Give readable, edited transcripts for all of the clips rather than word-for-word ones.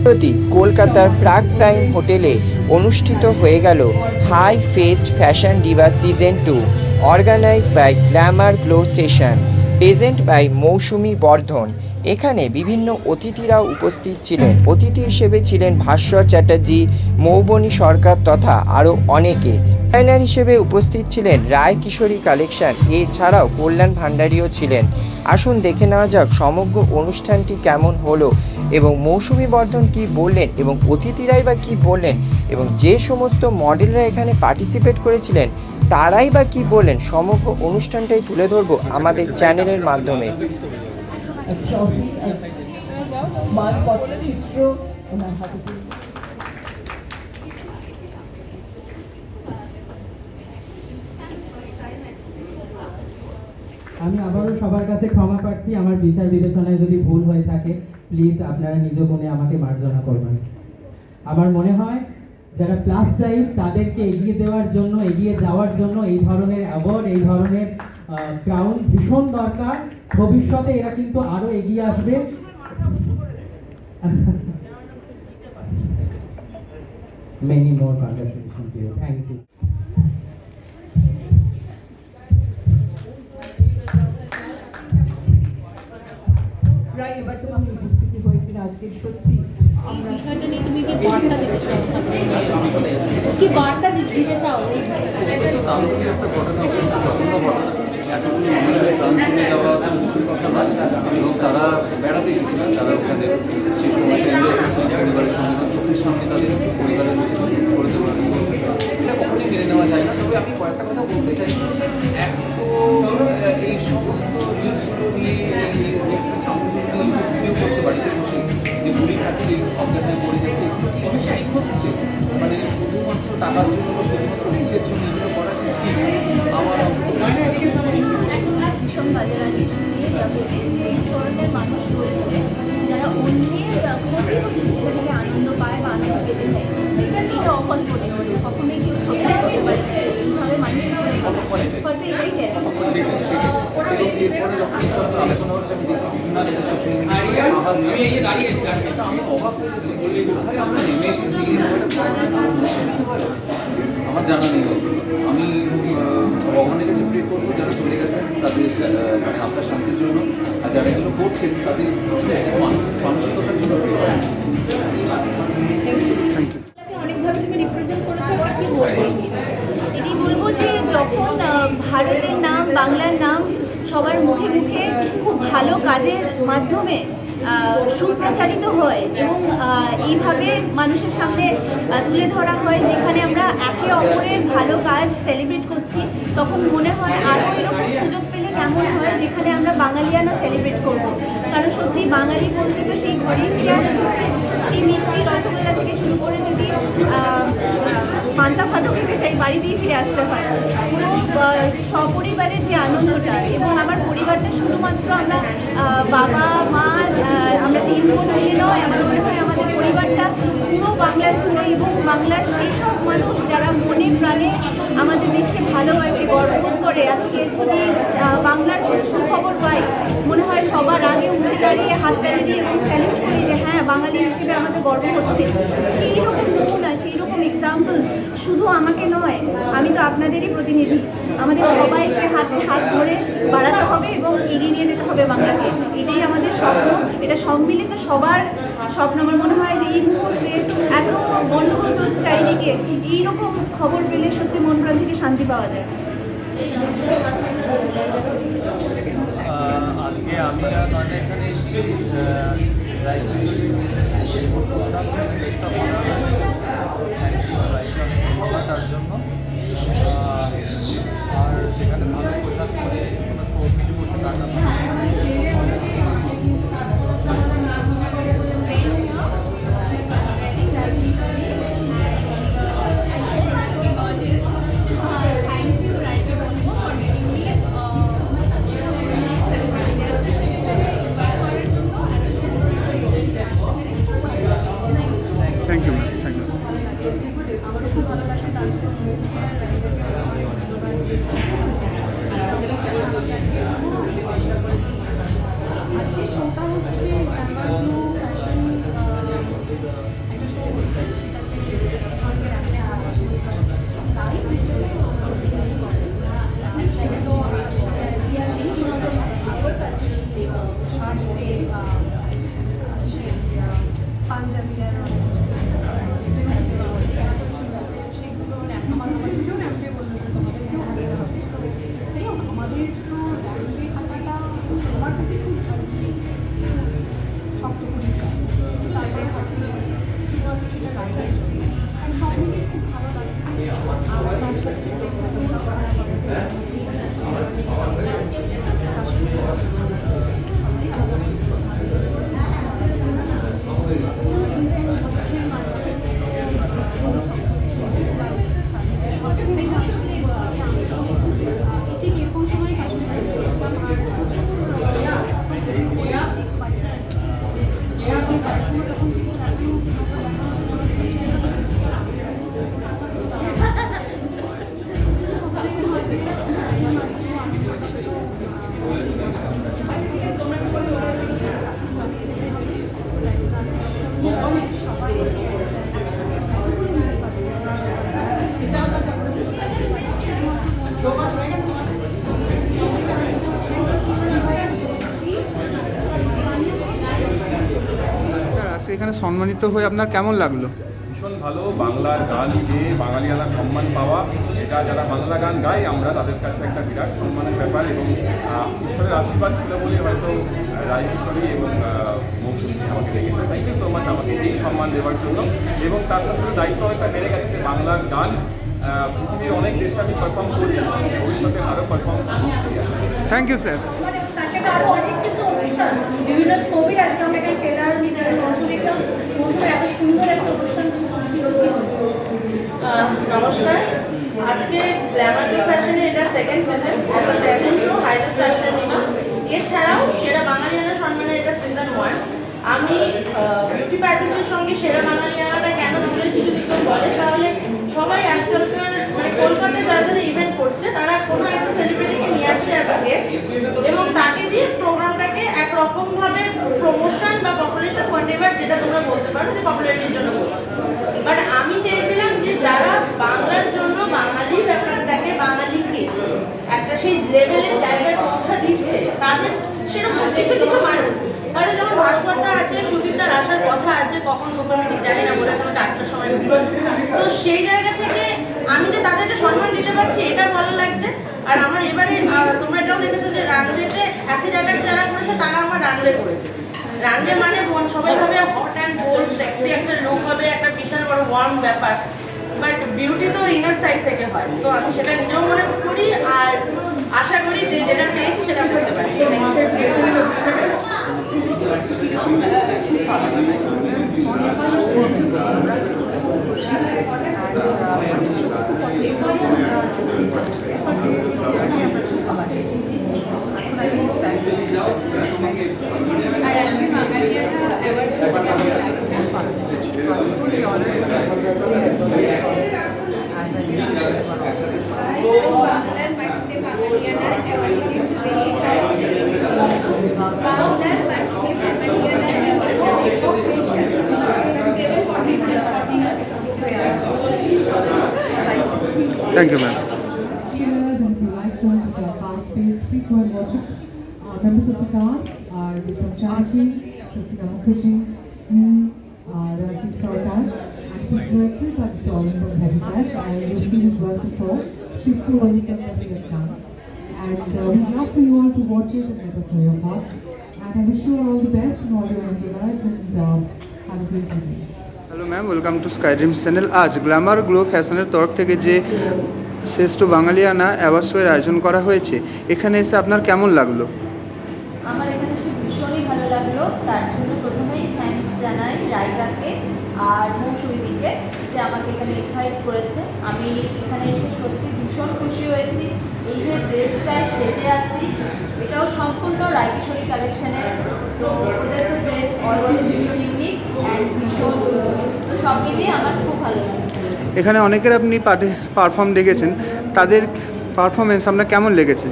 সম্প্রতি কলকাতার প্রাগ প্রাইম হোটেলে অনুষ্ঠিত হয়ে গেল high fest fashion diva season 2, organised by glamour glow session, present by Mousumi Bardhan. এখানে বিভিন্ন অতিথিরাও উপস্থিত ছিলেন। অতিথি হিসেবে ছিলেন ভাস্বর চ্যাটার্জি, মৌবনী সরকার তথা আরও অনেকে। ডিজাইনার হিসেবে উপস্থিত ছিলেন রায় কিশোরী কালেকশন, এছাড়াও কল্যাণ ভান্ডারীও ছিলেন। আসুন দেখে নেওয়া যাক সমগ্র অনুষ্ঠানটি কেমন হলো এবং মৌসুমী বর্ধন কী বললেন এবং অতিথিরাই বা কী বললেন এবং যে সমস্ত মডেলরা এখানে পার্টিসিপেট করেছিলেন তারাই বা কী বললেন। সমগ্র অনুষ্ঠানটাই তুলে ধরবো আমাদের চ্যানেলের মাধ্যমে। আমি আবারও সবার কাছে ক্ষমা প্রার্থী, আমার বিচার বিবেচনায় যদি ভুল হয়ে থাকে প্লিজ আপনারা নিজ গুণে আমাকে মার্জনা করবেন। আমার মনে হয় যারা প্লাস সাইজ তাদেরকে এগিয়ে দেওয়ার জন্য, এগিয়ে যাওয়ার জন্য এই ধরনের অ্যাওয়ার্ড, এই ধরনের ক্রাউন ভীষণ দরকার। ভবিষ্যতে এরা কিন্তু আরো এগিয়ে আসবে। Many more congratulations to you. Thank you. রায়, এবার তো আমি উপস্থিতি হয়েছি আজকে। সত্যি আমরা বিষয়টা নিয়ে তুমি কি বার্তা দিতে চাও? কি বার্তা দিতে চাও? কালকে একটা ঘটনা অত্যন্ত জঘন্য ঘটনা, এতগুলো মানুষের প্রাণ চলে যাওয়া মুখের কথা নয়। এবং তারা বেড়াতে গেছিলেন, তারা ওখানে সেই সময়টা এনজয় করছিলেন পরিবারের সঙ্গে, তো চোখের সামনে তাদের পরিবারের লোক শুরু করে দেওয়া, এটা কখনোই মেনে নেওয়া যায় না। তবে আমি কয়েকটা কথা বলতে চাই। এক তো এই সমস্ত নিউজগুলো নিয়ে দেখছি সামনে ভিডিও করছে বাড়িতে বসে, যে গুলি খাচ্ছে, অজ্ঞান হয়ে পড়ে যাচ্ছে, এগুলো ঠিক হচ্ছে? মানে শুধুমাত্র টাকার জন্য বা শুধুমাত্র রিচের জন্য এগুলো করা কি ঠিক? আমার ভীষণ বাজে লাগে শুনে যাবে যে এই ধরনের মানুষ রয়েছে যারা অন্যের ক্ষতি হচ্ছে সেটা থেকে আনন্দ পায় বা আনন্দ পেতে চায়। এটা অকল্পনীয়, কখনোই কেউ সত্যি করতে পারছে এইভাবে মানুষের হয়তো এটাই টের। এরপরে যখন এইসব আলোচনা হচ্ছে আমি দেখছি বিভিন্ন জায়গায় সোশ্যাল মিডিয়ায় আমি অবাক হয়ে যাচ্ছি যে কোথায় আমরা নেমে এসেছি। আমার জানা নেই। আমি ভগবানের কাছে প্রে করবো যারা চলে গেছেন তাদের মানে আপনার শান্তির জন্য, আর যারা এগুলো করছেন তাদের মানসিকতার জন্য প্রে করেন। অনেকভাবে তুমি রিপ্রেজেন্ট করেছো, কি বলবো? এটাই বলবো যে যখন ভারতের নাম, বাংলার নাম সবার মুখে মুখে খুব ভালো কাজের মাধ্যমে সুপ্রচারিত হয় এবং এইভাবে মানুষের সামনে তুলে ধরা হয়, যেখানে আমরা একে অপরের ভালো কাজ সেলিব্রেট করছি, তখন মনে হয় আরও এরকম সুযোগ পেলে কেমন হয় যেখানে আমরা বাঙালিয়ানা সেলিব্রেট করব। কারণ সত্যি বাঙালি বলতে তো সেই ঘরেই ফিরে আসতে হবে। সেই মিষ্টি রসগোল্লা থেকে শুরু করে যদি পান্তা ভাতও খেতে চাই বাড়িতেই ফিরে আসতে হয়। পুরো সপরিবারের যে আনন্দটা, এবং আমার পরিবারটা শুধুমাত্র আমরা বাবা মা, আমরা 3 বোন মিলে নয়, আমার মনে হয় আমাদের পরিবারটা পুরো বাংলার জুড়ে এবং বাংলার সেই সব মানুষ যারা মনে প্রাণে আমাদের দেশকে ভালোবাসে, গর্ববোধ করে। আজকে যদি বাংলার কোনো সুখবর পাই, মনে হয় সবার আগে উঠে দাঁড়িয়ে হাততালি দিয়ে এবং স্যালুট করি যে হ্যাঁ, বাঙালি হিসেবে আমাদের গর্ব হচ্ছে। সেই রকম নমুনা, সেই রকম এক্সাম্পল শুধু আমাকে নয়, আমি তো আপনাদেরই প্রতিনিধি। আমাদের সবাইকে হাতে হাত ধরে বাড়াতে হবে এবং এগিয়ে নিয়ে যেতে হবে বাংলাকে। এটাই আমাদের স্বপ্ন, এটা সম্মিলিত সবার স্বপ্ন। আমার মনে হয় যে এই মুহূর্তে এত গণ্ডগোল চলছে চারিদিকে, এইরকম খবর পেলে সত্যি মন প্রাণ থেকে শান্তি পাওয়া যায়। আজকে আমি আর নয়টা এখানে এসেছি তার জন্য, আর যেখানে ভালো পোশাক করে কোনো শো কিছু করতে পারতাম না। Thank you, ma'am. Thank you. আজকে শোটা হচ্ছে গ্ল্যামার গ্লো ফ্যাশন পাঞ্জাবি আর সেগুলো আমাদেরকেও র্যাম্পে বললো যে তোমাদেরকেও হাঁটতে হবে। যাই হোক, আমাদের তো র্যাম্পে হাঁটাটা আমার কাছে খুব শক্ত করে কাজ, তারপরে হাঁটতে শুধুমাত্র সেটা রাস্তায় আর সব মিলে খুব ভালো লাগছে। আর তার সাথে সাথে এরকম সময় কাশ্মীরে গিয়েছিলাম আর যখন ঠিক সবাই স্যার আজকে এখানে সম্মানিত হয়ে আপনার কেমন লাগলো? ভীষণ ভালো। বাংলার গান গেয়ে বাঙালিয়ানার সম্মান পাওয়া, এটা যারা বাংলা গান গায় আমরা তাদের কাছে একটা বিরাট সম্মানের ব্যাপার। এবং ঈশ্বরের আশীর্বাদ ছিল বলে হয়তো রায় কিশোরী এবং মৌসুমী আমাকে ডেকেছে। থ্যাংক ইউ সো মাচ আমাকে এই সম্মান দেওয়ার জন্য। এবং তার সাথে দায়িত্ব অনেকটা বেড়ে গেছে যে বাংলার গান পৃথিবীর অনেক দেশে আমি পারফর্ম করছি, ভবিষ্যতে আরও পারফর্ম করছি। Thank you sir. তাকে তো আরো অনেক কিছু অনুষ্ঠান, বিভিন্ন ছবি আছে, আমরা এখানে ট্রেলার ভিতরে দেখলাম, মৌসুমে এত সুন্দর একটা অনুষ্ঠান ছিল। নমস্কার, আজকে গ্ল্যামার গ্লো ফ্যাশনের এটা second season as a pageant show highlight fashion নিলাম। এছাড়াও সেরা বাঙালিয়ানা সম্মানের এটা সিজন 1। আমি বিউটি প্যাজেন্টের সঙ্গে সেরা বাঙালিয়ানাটা কেন জুড়েছি যদি কেউ বলে, তাহলে সবাই আজকালকার মানে কলকাতায় যারা যারা ইভেন্ট করছে তারা কোনো একটা সেলিব্রিটিকে নিয়ে আসছে অ্যাজ আ গেস্ট এবং তাকে দিয়ে প্রোগ্রামটাকে একরকমভাবে প্রমোশন বা পপুলেশন হোয়াটএভার যেটা তোমরা বলতে পারো যে পপুলারিটির জন্য বলছো। বাট আমি চেয়েছিলাম যে যারা বাংলার জন্য বাঙালি ব্যাপারটাকে বাঙালিকে একটা সেই লেভেলের জায়গায় পৌঁছা দিচ্ছে তাদের সেরকম কিছু কিছু মানুষ হয়তো যেমন ভাস্করটা আছে, সুদীপটার আসার কথা আছে, কখন ওখানে ঠিক জানি না, বলেছে আমাকে 8টার সময় ঢুকলো। তো সেই জায়গা থেকে আমি যে তাদেরকে সম্মান দিতে পারছি এটা ভালো লাগছে। আর আমার এবারে তোমরা এটাও দেখেছো যে রানওয়েতে অ্যাসিড অ্যাটাক যারা করেছে তারা আমার রানওয়ে করেছে। রানওয়ে মানে সবাই ভাবে হট অ্যান্ড বোল্ড সেক্সি একটা লুক হবে, একটা বিশাল বড় ওয়ার্ম ব্যাপার, বাট বিউটি তো ইনার সাইড থেকে হয়। তো আমি সেটা নিজেও মনে করি আর আশা করি যে যেটা চেয়েছি সেটা করতে পারি। আর আজকে বাঙালিয়ানা অ্যাওয়ার্ড কেমন লাগছে? বাংলার মাটিতে বাঙালিয়ানার অ্যাওয়ার্ড কিন্তু বেশি বাংলার মাটিতে বাঙালিয়ানার thank you ma'am. Trailers, and if you like films which are fast-paced, please go and watch it. Members of the cast are Vikram Chatterjee, Swastika Mukherjee, me, Rajdeep Sharkar, actors directed by Mr. Oliver Bhattacharya. You've seen his work before. Shipku was a has done. And we'd love for you all to watch it and let us know your thoughts. And I wish you all the best in all your endeavors and have a great evening. Hello ma'am, welcome to sky dreams channel. আজ Glamour glow ফ্যাশনের তরফ থেকে যে শ্রেষ্ঠ বাঙালিয়ানা award শোয়ের আয়োজন করা হয়েছে, এখানে এসে আপনার কেমন লাগলো? আমার এখানে এসে ভীষণই ভালো লাগলো। তার জন্য প্রথমেই থ্যাঙ্কস জানাই রায়দাকে আর মৌসুমীদিকে যে আমাকে এখানে ইনভাইট করেছে। আমি এখানে এসে সত্যি ভীষণ খুশি হয়েছি। এই যে ড্রেসটায় সেজে আছি এটাও সম্পূর্ণ রায়কিশোরী কালেকশনের। তো ওদের তো ড্রেস অলওয়েজ ভীষণ ইউনিক অ্যান্ড ভীষণ সুন্দর। তো সব মিলিয়ে আমার খুব ভালো লাগছে। এখানে অনেকের আপনি পারফর্ম দেখেছেন, তাদের পারফরমেন্স আপনার কেমন লেগেছে?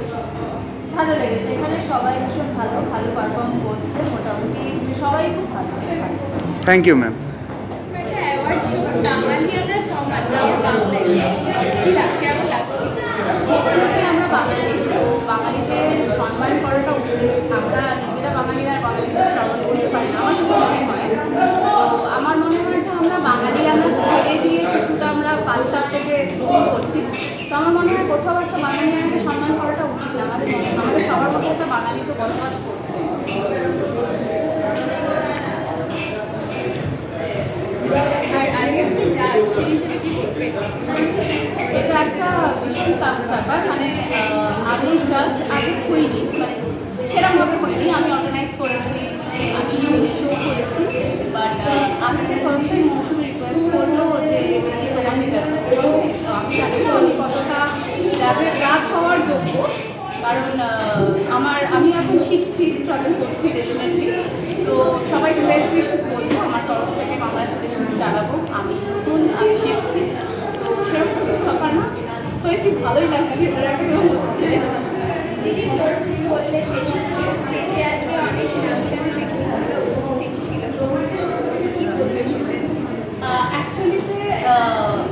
ভালো লেগেছে। এখানে সবাই ভীষণ ভালো ভালো পারফর্ম করছে, মোটামুটি সবাই খুব ভালো। Thank you ma'am. আমরা বাঙালি, তো বাঙালিদের সম্মান করাটা উচিত। আমরা নিজেরা বাঙালিরা বাঙালিদের সম্মান করতে পারি না, আমার শুধু মনে হয়। তো আমার উচিত। তো আমার মনে হয় কোথাও একটা বাঙালিয়ানাকে সম্মান করাটা উচিত। আমাদের সবার মধ্যে একটা বাঙালি তো বসবাস করছে। আর আজকে তুমি যান সেই হিসেবে কি বলবে? এটা একটা ভীষণ টাফ ব্যাপার। মানে আমি জাজ আগে হইনি, মানে সেরকমভাবে হয়নি। আমি অর্গানাইজ করেছি, আমি শো করেছি, বাট আজকে ফার্স্ট টাইম মৌসুমি রিকোয়েস্ট করলো যে তোমাকে যাবো। তো আমি জানি না আমি কতটা রাজ হওয়ার যোগ্য, কারণ আমি এখন শিখছি, স্ট্রাগল করছি ডেফিনেটলি। তো সবাইকে বেস্ট উইশেস বলবো আমার তরফ থেকে। কংগ্রাচুলেশন জানাবো, আমি নতুন, আমি শিখছি। তো সেরকম কিছু ব্যাপার না, হয়েছি, ভালোই লাগছে, ভেতরে একটা হচ্ছে। অ্যাকচুয়ালিতে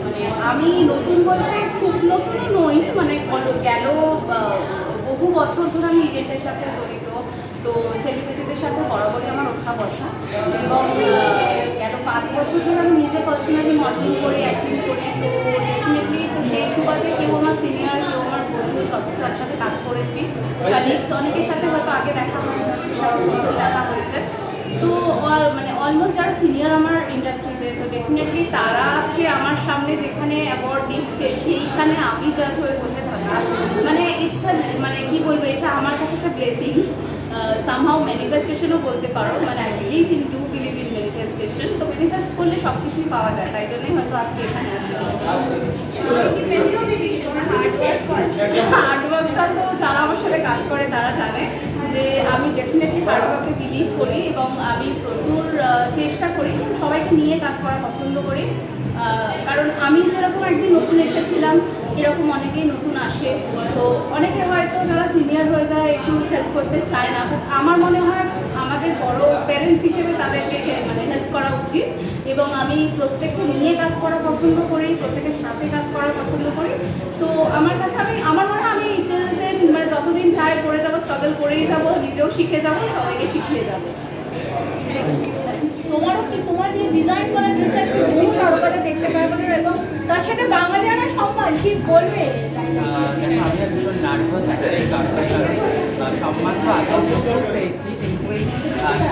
মানে আমি নতুন বলতে খুব নতুনও নই, মানে গেল বহু বছর ধরে আমি ইভেন্টের সাথে জড়িত। তো সেলিব্রিটিদের সাথে বরাবরই আমার ওঠা বসা, এবং গেল 5 বছর ধরে আমি নিজে পার্সোনালি মডেলিং করে, অ্যাক্টিং করে। তো ডেফিনেটলি তো সেই সুবাদে কেউ আমার সিনিয়র, কেউ আমার বন্ধু, সব কিছু একসাথে কাজ করেছি। কালিগস অনেকের সাথে হয়তো আগে দেখা হয়নি, দেখা হয়েছে। তো মানে অলমোস্ট যারা সিনিয়র আমার ইন্ডাস্ট্রিতে, তো ডেফিনেটলি তারা আজকে আমার সামনে যেখানে অ্যাওয়ার্ড দিচ্ছে সেইখানে আমি জাজ হয়ে বসে থাকা, মানে ইটস মানে কি বলবো, এটা আমার কাছে একটা ব্লেসিংস, সামহাউ ম্যানিফেস্টেশনও বলতে পারো। মানে আই বিলিভ ইন ম্যানিফেস্টেশন। তো ম্যানিফেস্ট করলে সব কিছুই পাওয়া যায়, তাই জন্যই হয়তো আজকে এখানে আসি। হার্ডওয়ার্কটা তো যারা আমার সাথে কাজ করে তারা জানে যে আমি ডেফিনেটলি হার্ডওয়ার্কে বিলিভ করি, এবং আমি প্রচুর চেষ্টা করি সবাইকে নিয়ে কাজ করা পছন্দ করি। কারণ আমি যেরকম একদিন নতুন এসেছিলাম, এরকম অনেকেই নতুন আসে। তো অনেকে হয়তো যারা সিনিয়র হয়ে যায় একটু হেল্প করতে চায় না, বাট আমার মনে হয় আমাদের বড় প্যারেন্টস হিসেবে তাদেরকে মানে হেল্প করা উচিত। এবং আমি প্রত্যেককে নিয়ে কাজ করা পছন্দ করি, প্রত্যেকের সাথে কাজ করা পছন্দ করি। তো আমার কাছে আমার মনে হয় আমি মানে যতদিন যায় করে যাবো, স্ট্রাগল করেই যাবো, নিজেও শিখে যাবো, সবাইকে শিখিয়ে যাবো। তোমারও কি তোমার যে ডিজাইন করা ড্রেসটা তুমি কারোবারে দেখতে পারবে না, এবং তার সাথে বাঙালিয়ানা সম্মান কি বলবে? আমি ভীষণ নার্ভাস, একটাই কারণ সম্মান তো আগেও প্রচুর পেয়েছি, কিন্তু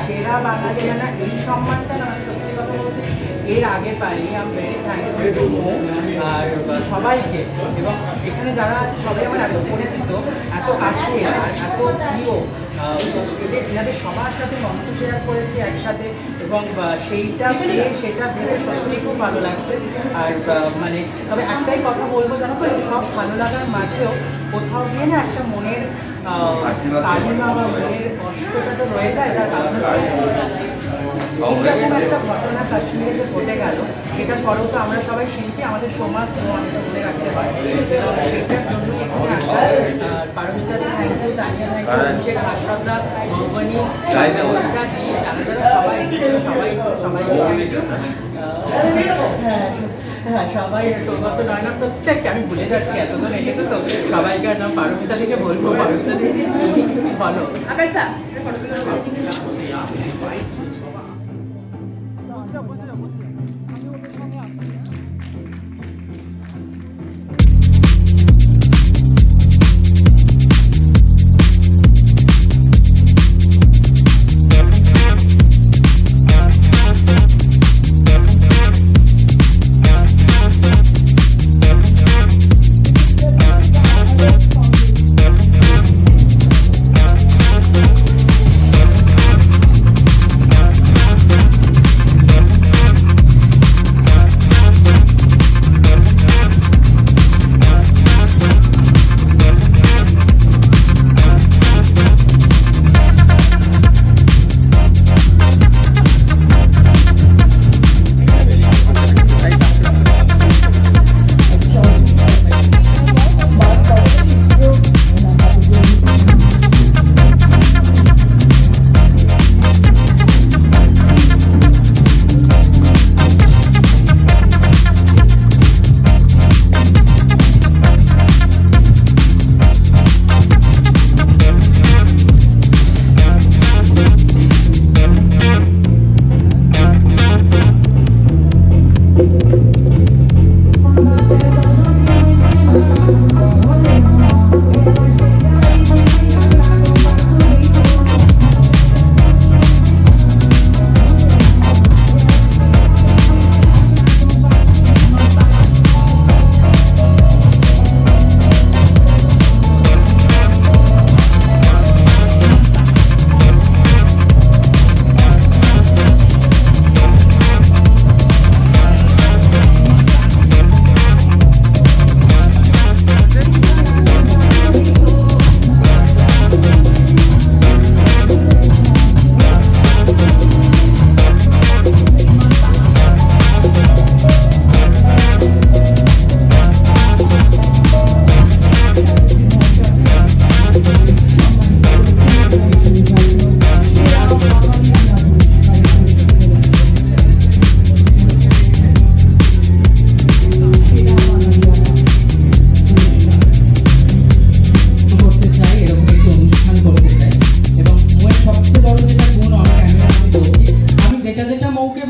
সেরা বাঙালিয়ানা এই সম্মানটা না, সত্যি কথা বলছি এর আগে পাইনি। আমি ভেরি থ্যাঙ্কফুল আর সবাইকে, এবং এখানে যারা আছে সবাই আমার এত পরিচিত, এত কাছে আর এত প্রিয়। এনাদের সবার সাথে মঞ্চ শেয়ার করেছি একসাথে, এবং সেইটা পেয়ে সেটা ভেবে সত্যিই খুব ভালো লাগছে। আর মানে তবে একটাই কথা বলবো, জানো তো, সব ভালো লাগার মাঝেও কোথাও গিয়ে না একটা মনের কালিমা বা মনের কষ্টটা তো রয়ে যায়। তার কারণ এইরকম একটা ঘটনা কাশ্মীরে যে ঘটে গেল, সেটার পরেও তো আমরা সবাই শিল্পী, আমাদের সমাজ অনেকটা ধরে রাখতে পারি। সেটার জন্য এখানে আসা। পারমিতাদি thank you, Tania thank you, Abhishek, হাসরদা, মৌবনী, যারা যারা সবাই হ্যাঁ সবাই সৌগত নয়না প্রত্যেককে আমি ভুলে যাচ্ছি, এতজন এসেছে তো সবাইকার নাম পারমিতা থেকে বলবো। পারমিতা দিদি বলো।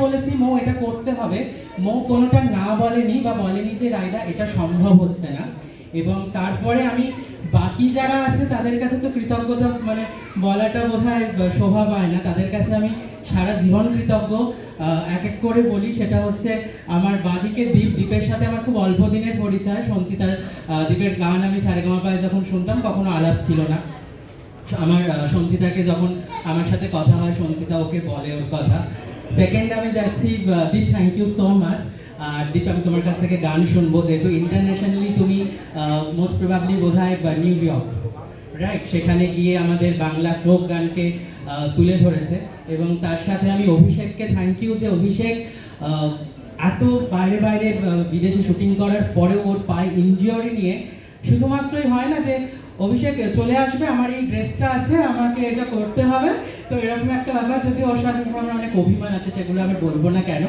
বলেছি মৌ এটা করতে হবে, মৌ কোনোটা না বলেনি বা বলেনি যে রাইডা এটা সম্ভব হচ্ছে না। এবং তারপরে আমি বাকি যারা আছে তাদের কাছে তো কৃতজ্ঞতা মানে বলাটা বোধহয় শোভা পায় না, তাদের কাছে আমি সারা জীবন কৃতজ্ঞ। এক এক করে বলি, সেটা হচ্ছে আমার বাঁদিকে দীপের সাথে আমার খুব অল্প দিনের পরিচয়। সঞ্চিতার দীপের গান আমি সারেগামাপায় যখন শুনতাম কখনো আলাপ ছিল না। আমার সঞ্চিতাকে যখন আমার সাথে কথা হয়, সঞ্চিতা ওকে বলে ওর কথা। সেকেন্ড আমি যাচ্ছি দীপ, থ্যাংক ইউ সো মাচ। আর দীপ, আমি তোমার কাছ থেকে গান শুনবো, যেহেতু ইন্টারন্যাশনালি তুমি মোস্ট প্রবাবলি বোধহয় নিউ ইয়র্ক, রাইট, সেখানে গিয়ে আমাদের বাংলা ফোক গানকে তুলে ধরেছে। এবং তার সাথে আমি অভিষেককে থ্যাংক ইউ, যে অভিষেক এত বাইরে বাইরে বিদেশে শুটিং করার পরেও ওর পায়ে ইনজিওরি নিয়ে শুধুমাত্রই হয় না যে অভিষেক চলে আসবে, আমার এই ড্রেসটা আছে, আমাকে এটা করতে হবে, তো এরকম একটা ব্যাপার। যদি ওর সাথে আমার অনেক অভিমান আছে, সেগুলো আমি বলবো না কেন।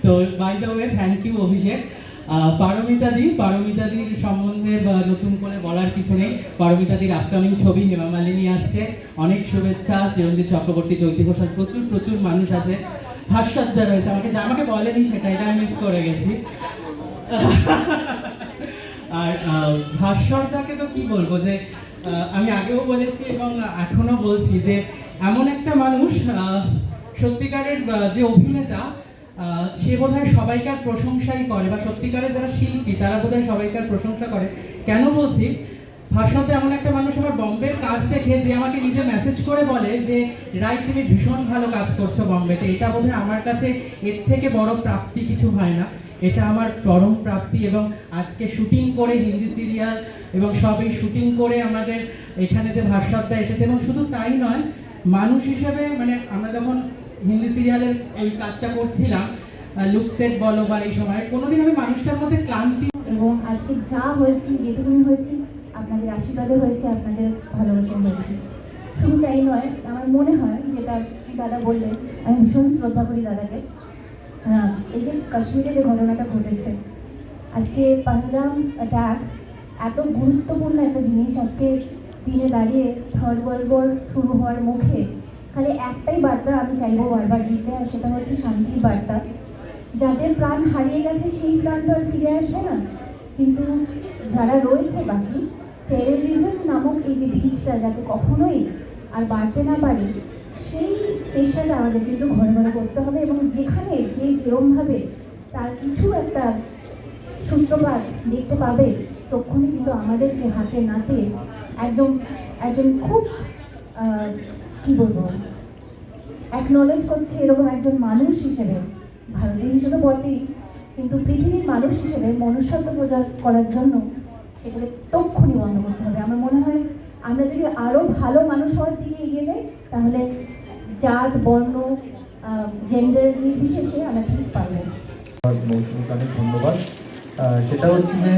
তো by the way, thank you Abhishek. পারমিতাদির সম্বন্ধে নতুন করে বলার কিছু নেই। পারমিতাদির আপকামিং ছবি হেমা মালিনী আসছে, অনেক শুভেচ্ছা। চিরঞ্জিত চক্রবর্তী, চৈতি ঘোষাল, প্রচুর মানুষ আছে। হাস্যদ্দা রয়েছে, আমাকে বলেনি সেটা, এটা আমি মিস করে গেছি। আর ভাস্বরদাকে তো কি বলবো, যে আমি আগেও বলেছি এবং এখনো বলছি যে এমন একটা মানুষ, সত্যিকারের যে অভিনেতা, সে বোধহয় সবাইকার প্রশংসাই করে, বা সত্যিকারের যারা শিল্পী তারা বোধহয় সবাইকার প্রশংসা করে। কেন বলছি, ভাস্বরদা এমন একটা মানুষ, আমার বম্বের কাজ দেখে যে আমাকে নিজে মেসেজ করে বলে যে রাই তুমি ভীষণ ভালো কাজ করছো বম্বেতে, এটা বোধহয় আমার কাছে এর থেকে বড় প্রাপ্তি কিছু হয় না, এটা আমার চরম প্রাপ্তি। এবং আজকে শুটিং করে হিন্দি সিরিয়াল এবং সবই শুটিং করে আমাদের এখানে যে ভাস্বরদা এসেছে, এবং শুধু তাই নয়, মানুষ হিসেবে মানে আমরা যখন হিন্দি সিরিয়ালের ওই কাজটা করছিলাম, লুকসেট বলো বা এই সময়, কোনোদিন আমি মানুষটার মধ্যে ক্লান্তি। এবং আজকে যা হয়েছি, যেটুকুনি হয়েছি, আপনাদের আশীর্বাদে হয়েছে, আপনাদের ভালোবাসা হয়েছে। শুধু তাই নয়, আমার মনে হয়, যেটা দাদা বললেন, আমি ভীষণ শ্রদ্ধা করি দাদাকে। এই যে কাশ্মীরে যে ঘটনাটা ঘটেছে, আজকে পাহলগাম অ্যাটাক এত গুরুত্বপূর্ণ একটা জিনিস, আজকে দিনে দাঁড়িয়ে থার্ড ওয়ার্ল্ড ওয়ার শুরু হওয়ার মুখে খালি একটাই বার্তা আমি চাইবো বারবার দিতে, আর সেটা হচ্ছে শান্তির বার্তা। যাদের প্রাণ হারিয়ে গেছে সেই প্রাণ তো আর ফিরে আসবে না, কিন্তু যারা রয়েছে বাকি, টেরোরিজম নামক এই যে বীজটা যাতে কখনোই আর বাড়তে না পারে, সেই চেষ্টাটা আমাদের কিন্তু ঘরে ঘরে করতে হবে। এবং যেখানে যেরমভাবে তার কিছু একটা সূত্রপাত দেখতে পাবে, তখনই কিন্তু আমাদেরকে হাতে নাতে একজন খুব কি বলবো, অ্যাকনলেজ করছে এরকম একজন মানুষ হিসেবে, ভারতীয় হিসেবে বটেই, কিন্তু পৃথিবীর মানুষ হিসেবে মনুষ্যত্ব প্রচার করার জন্য সেটাকে তক্ষুনি বন্ধ করতে হবে। আমার মনে হয় আমরা যদি আরও ভালো মানুষ হওয়ার দিকে এগিয়ে যাই, তাহলে জাত, বর্ণ, জেন্ডার নির্বিশেষে আমরা ঠিক পারবো। মৌসুমীকে অনেক ধন্যবাদ। সেটা হচ্ছে যে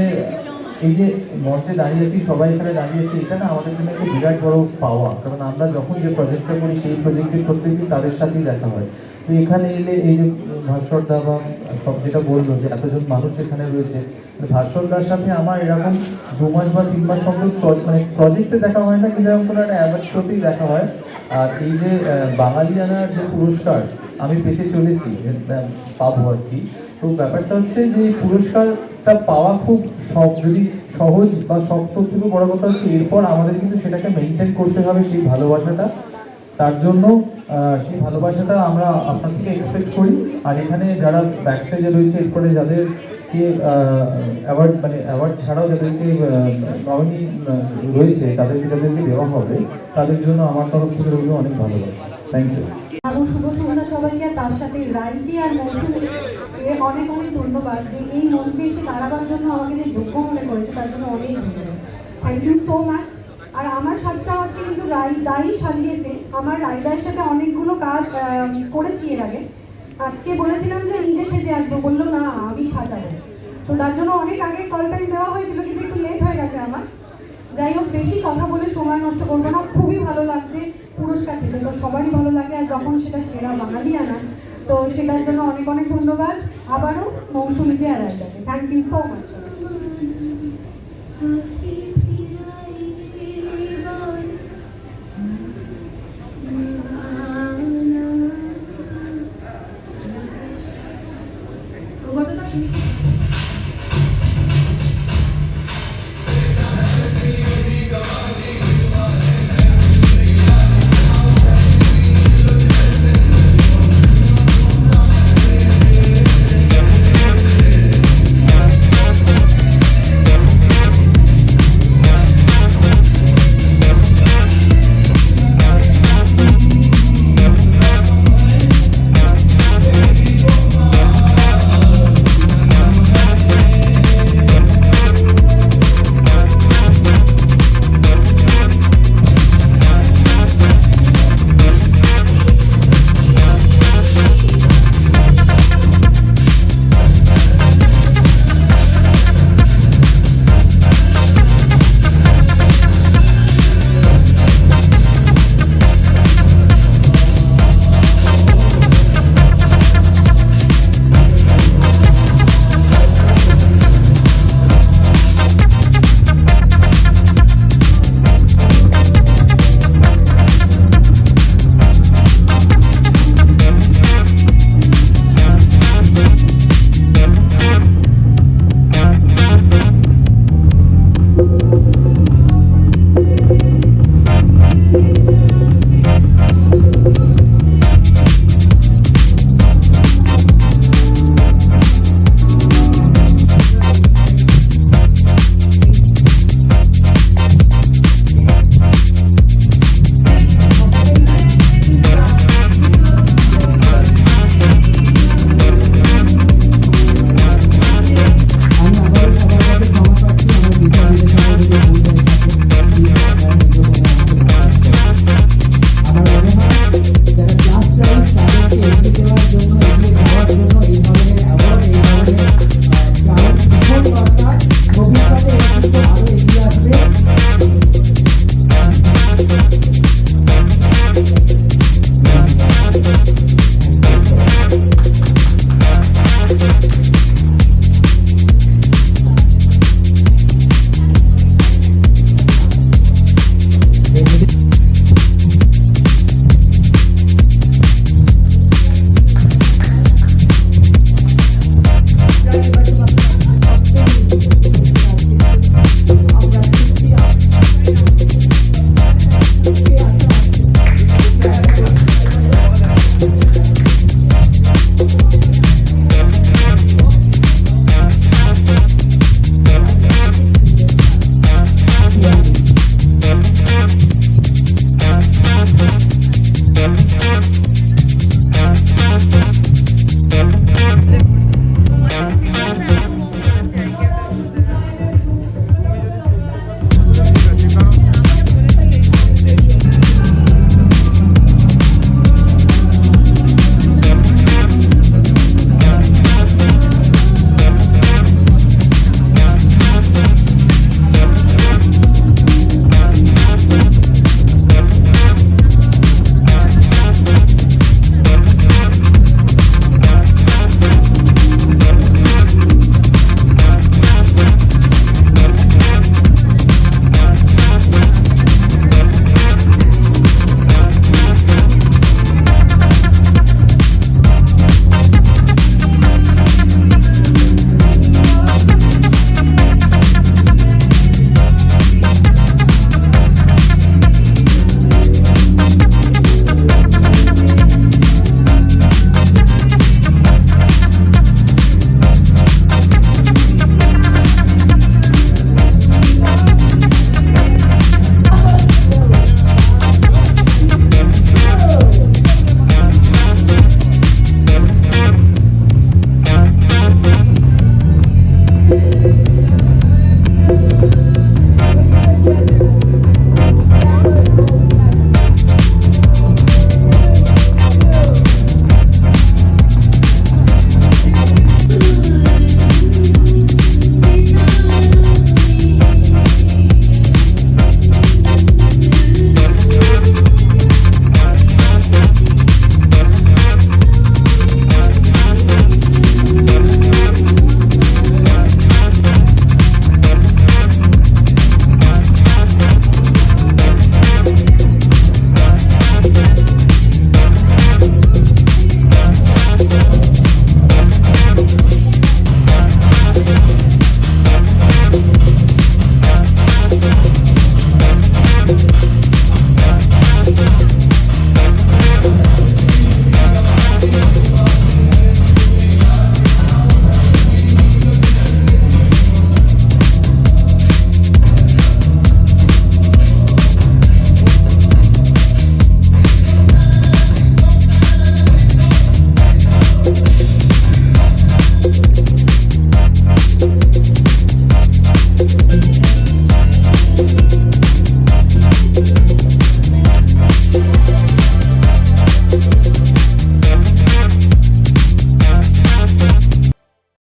এই যে মঞ্চে দাঁড়িয়েছি, সবাই এখানে দাঁড়িয়েছি, এটা না আমাদের জন্য একটা বিরাট বড় পাওয়া, কারণ আমরা যখন যে প্রজেক্টটা করি সেই প্রজেক্টের প্রত্যেকদিন তাদের সাথেই দেখা হয়। তো এখানে এলে এই যে ভাস্বরদা বা সব যেটা বললো যে এতজন মানুষ এখানে রয়েছে, ভাস্বরদার সাথে আমার এরকম 2 মাস বা 3 মাস সম্পর্ক মানে প্রজেক্টে দেখা হয় না, কিন্তু এরকম কোনো একটা অ্যাওয়ার্ড শোতেই দেখা হয়। আর এই যে বাঙালিয়ানার যে পুরস্কার আমি পেতে চলেছি, পাবো আর কি, তো ব্যাপারটা হচ্ছে যে পুরস্কারটা পাওয়া খুব যদি সহজ বা শক্ত, থেকে বড় কথা হচ্ছে এরপর আমাদের কিন্তু সেটাকে মেনটেন করতে হবে, সেই ভালোবাসাটা। তার জন্য সেই ভালোবাসাটা আমরা আপনার থেকে এক্সপেক্ট করি। আর এখানে যারা ব্যাকস্টেজে রয়েছে, এরপরে যাদেরকে অ্যাওয়ার্ড ছাড়াও যাদেরকে নমিনি রয়েছে, যাদেরকে দেওয়া হবে, তাদের জন্য আমার তরফ থেকে রইল অনেক ভালোবাসা। Thank you. আরও শুভ সন্ধ্যা সবাইকে, তার সাথে রাইকি আর মৌসুমীকে অনেক অনেক ধন্যবাদ, যে এই মঞ্চে এসে দাঁড়াবার জন্য আমাকে যে যোগ্য মনে করেছে তার জন্য অনেক ধন্যবাদ। Thank you so much. আর আমার সাজটাও আজকে কিন্তু রাইদাই সাজিয়েছে। আমার রাইদার সাথে অনেকগুলো কাজ করেছি এর আগে। আজকে বলেছিলাম যে নিজে সেজে আসবো, বললো না আমি সাজাবো, তো তার জন্য অনেক আগে কল টাইম দেওয়া হয়েছিল, কিন্তু একটু লেট হয়ে গেছে আমার। যাই হোক, বেশি কথা বলে সময় নষ্ট করবো না। খুবই ভালো লাগছে পুরস্কার পেতে, তো সবারই ভালো লাগে, আর যখন সেটা সেরা বাঙালিয়ানা, তো সেটার জন্য অনেক অনেক ধন্যবাদ আবারও মৌসুমীকে আর রাইদাকে। Thank you so much.